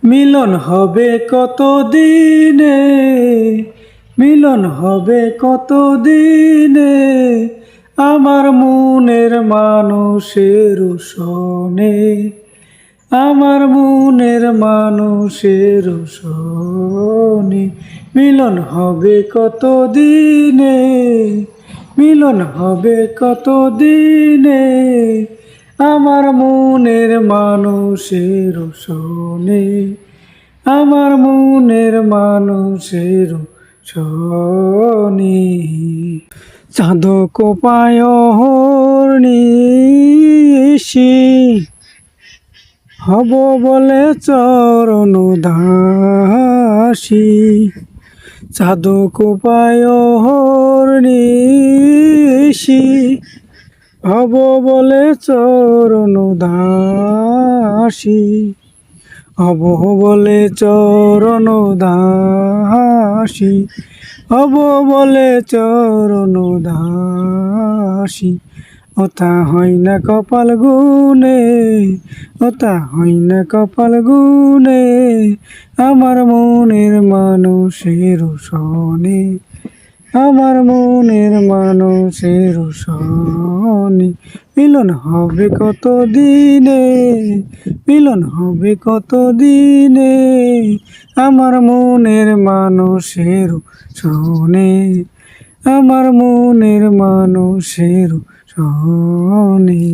মিলন হবে কত দিনে, মিলন হবে কত দিনে, আমার মনের মানুষের সনে, আমার মনের মানুষের সনে। মিলন হবে কত দিনে, মিলন হবে কত দিনে, আমার মনের মানুষের সনে, আমার মনের মানুষের সনে। চাঁদ কোপায় হর্নিশি, হব বলে চরণ দাসী। চাঁদ কোপায় হর্নিশি, হব বলে চরণ দাসী, হব বলে চরণ দাসী, হব বলে চরণ দাসী। ওতা হয় না কপাল গুনে, ওতা হয় না কপাল গুনে, আমার মনের মানুষের সনে, আমার মনের মানুষের সনে। মিলন হবে কত দিনে, মিলন হবে কত দিনে, আমার মনের মানুষের সনে, আমার মনের মানুষের সনে।